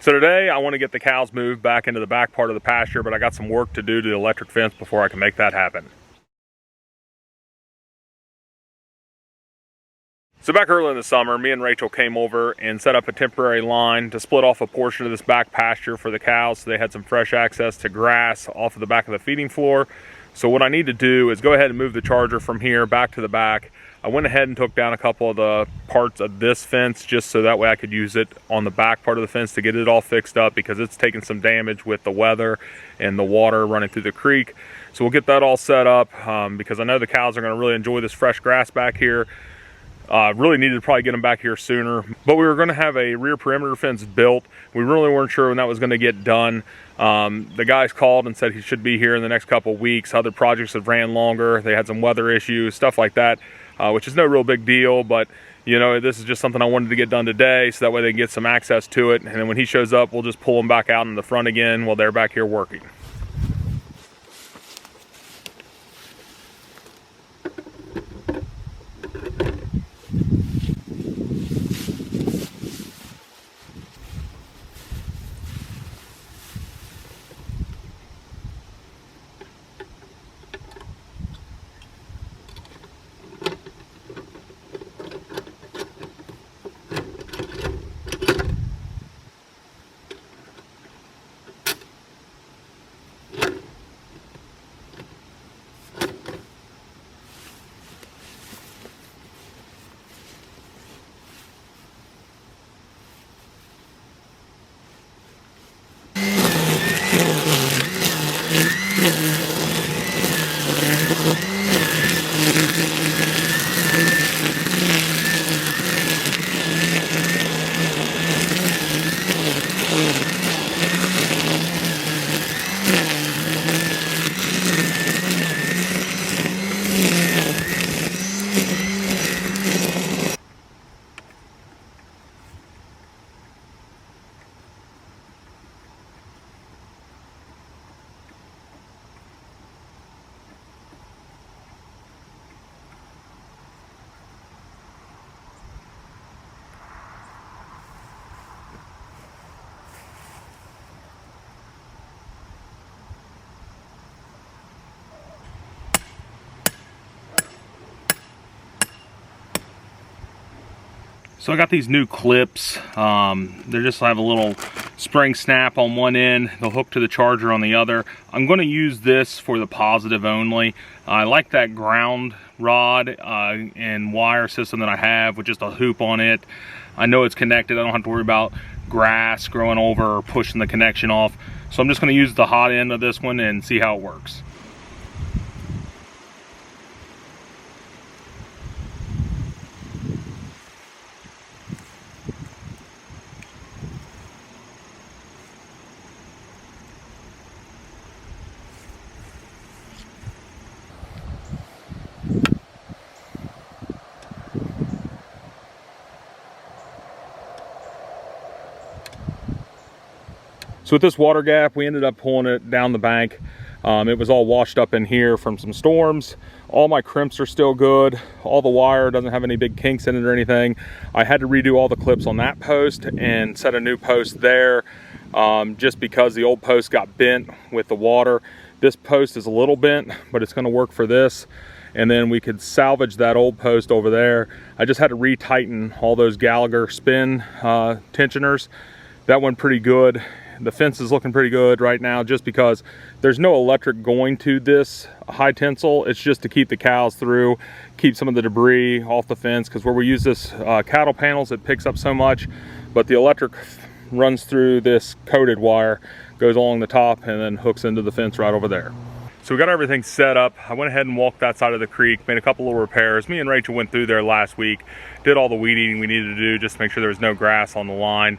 So today I want to get the cows moved back into the back part of the pasture, but I got some work to do to the electric fence before I can make that happen. So back early in the summer, me and Rachel came over and set up a temporary line to split off a portion of this back pasture for the cows so they had some fresh access to grass off of the back of the feeding floor. So what I need to do is go ahead and move the charger from here back to the back. I went ahead and took down a couple of the parts of this fence just so that way I could use it on the back part of the fence to get it all fixed up, because it's taken some damage with the weather and the water running through the creek. So we'll get that all set up because I know the cows are going to really enjoy this fresh grass back here. Really needed to probably get them back here sooner, but we were going to have a rear perimeter fence built. We really weren't sure when that was going to get done. The guys called and said he should be here in the next couple of weeks. Other projects have ran longer. They had some weather issues, stuff like that, which is no real big deal, but you know, this is just something I wanted to get done today so that way they can get some access to it. And then when he shows up, we'll just pull them back out in the front again while they're back here working. So I got these new clips. They just have a little spring snap on one end. They'll hook to the charger on the other. I'm going to use this for the positive only. I like that ground rod and wire system that I have with just a hoop on it. I know it's connected. I don't have to worry about grass growing over or pushing the connection off. So I'm just going to use the hot end of this one and see how it works. So with this water gap, we ended up pulling it down the bank. It was all washed up in here from some storms. All my crimps are still good. All the wire doesn't have any big kinks in it or anything. I had to redo all the clips on that post and set a new post there just because the old post got bent with the water. This post is a little bent, but it's going to work for this. And then we could salvage that old post over there. I just had to retighten all those Gallagher spin tensioners. That went pretty good. The fence is looking pretty good right now just because there's no electric going to this high tensile. It's just to keep the cows through, keep some of the debris off the fence, because where we use this cattle panels, it picks up so much, but the electric runs through this coated wire, goes along the top, and then hooks into the fence right over there. So we got everything set up. I went ahead and walked that side of the creek, made a couple little repairs. Me and Rachel went through there last week, did all the weed eating we needed to do just to make sure there was no grass on the line.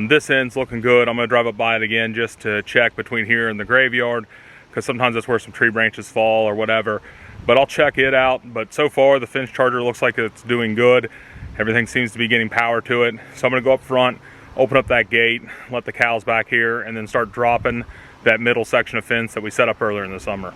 This end's looking good. I'm gonna drive up by it again just to check between here and the graveyard, because sometimes that's where some tree branches fall or whatever. But I'll check it out. But so far the fence charger looks like it's doing good. Everything seems to be getting power to it. So I'm gonna go up front, open up that gate, let the cows back here, and then start dropping that middle section of fence that we set up earlier in the summer.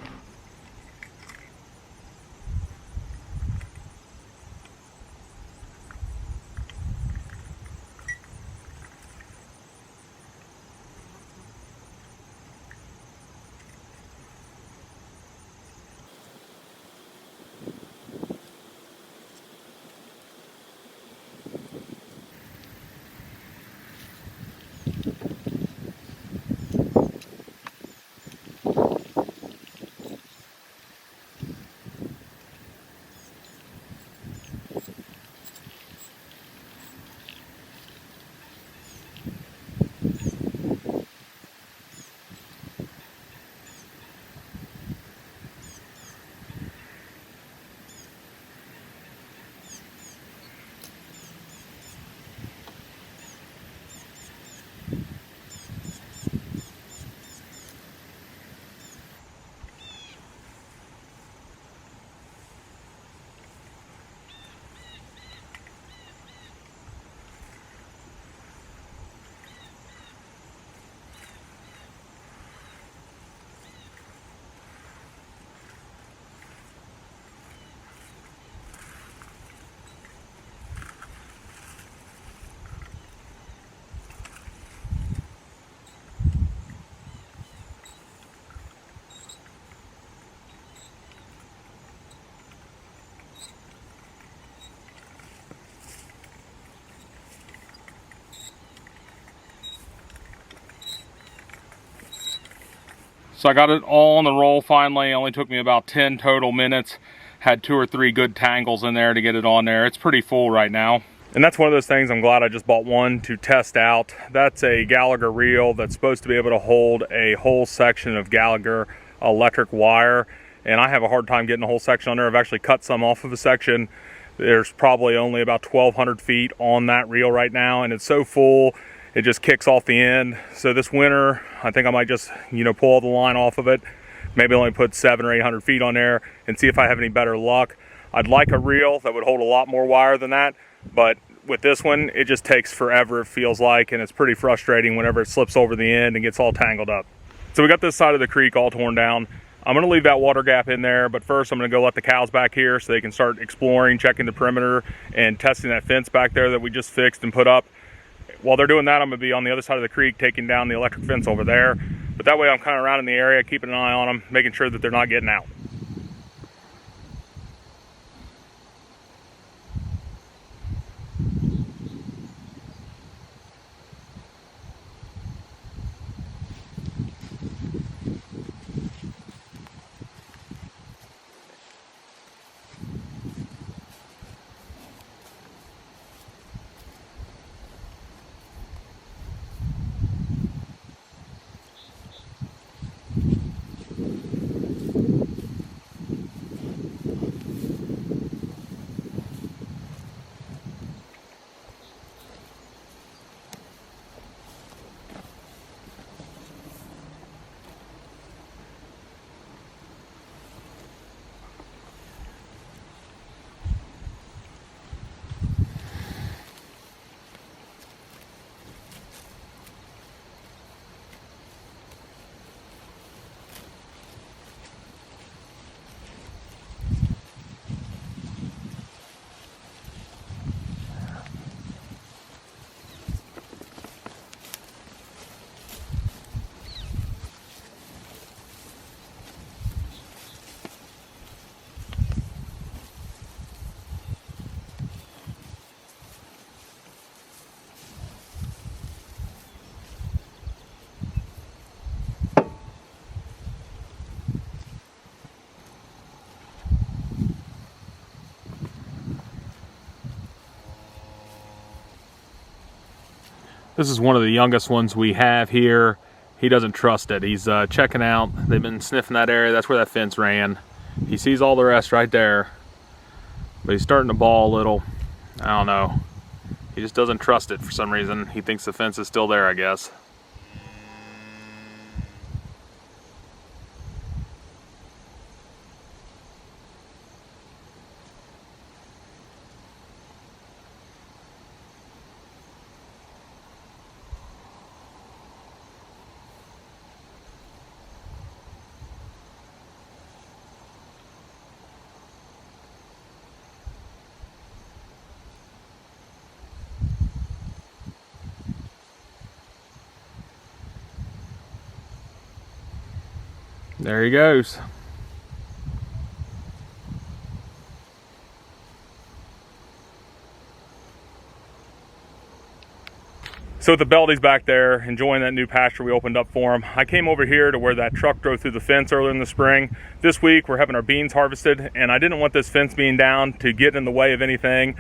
So I got it all on the roll finally. It only took me about 10 total minutes. Had 2 or 3 good tangles in there to get it on there. It's pretty full right now. And that's one of those things I'm glad I just bought one to test out. That's a Gallagher reel that's supposed to be able to hold a whole section of Gallagher electric wire. And I have a hard time getting a whole section on there. I've actually cut some off of a section. There's probably only about 1,200 feet on that reel right now, and it's so full it just kicks off the end. So this winter I think I might just, you know, pull all the line off of it, maybe only put 700 or 800 feet on there and see if I have any better luck. I'd like a reel that would hold a lot more wire than that, but with this one it just takes forever, it feels like, and it's pretty frustrating whenever it slips over the end and gets all tangled up. So we got this side of the creek all torn down. I'm going to leave that water gap in there, but first I'm going to go let the cows back here so they can start exploring, checking the perimeter, and testing that fence back there that we just fixed and put up. While they're doing that, I'm going to be on the other side of the creek taking down the electric fence over there. But that way I'm kind of around in the area, keeping an eye on them, making sure that they're not getting out. This is one of the youngest ones we have here. He doesn't trust it. He's checking out. They've been sniffing that area. That's where that fence ran. He sees all the rest right there, but he's starting to bawl a little. I don't know. He just doesn't trust it for some reason. He thinks the fence is still there, I guess. There he goes. So with the Belties back there, enjoying that new pasture we opened up for them, I came over here to where that truck drove through the fence earlier in the spring. This week we're having our beans harvested, and I didn't want this fence being down to get in the way of anything.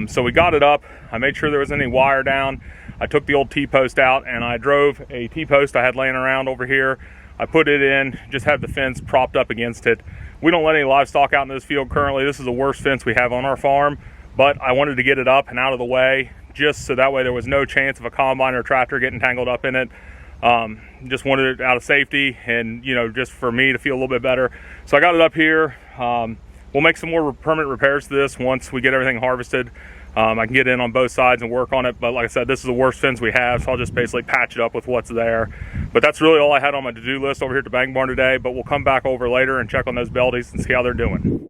So we got it up. I made sure there was any wire down. I took the old T-post out, and I drove a T-post I had laying around over here. I put it in, just have the fence propped up against it. We don't let any livestock out in this field currently. This is the worst fence we have on our farm, but I wanted to get it up and out of the way, just so that way there was no chance of a combine or tractor getting tangled up in it. Just wanted it out of safety and, you know, just for me to feel a little bit better. So I got it up here. We'll make some more permanent repairs to this once we get everything harvested. I can get in on both sides and work on it, but like I said, this is the worst fence we have, so I'll just basically patch it up with what's there. But that's really all I had on my to-do list over here at the bank barn today, but we'll come back over later and check on those Belties and see how they're doing.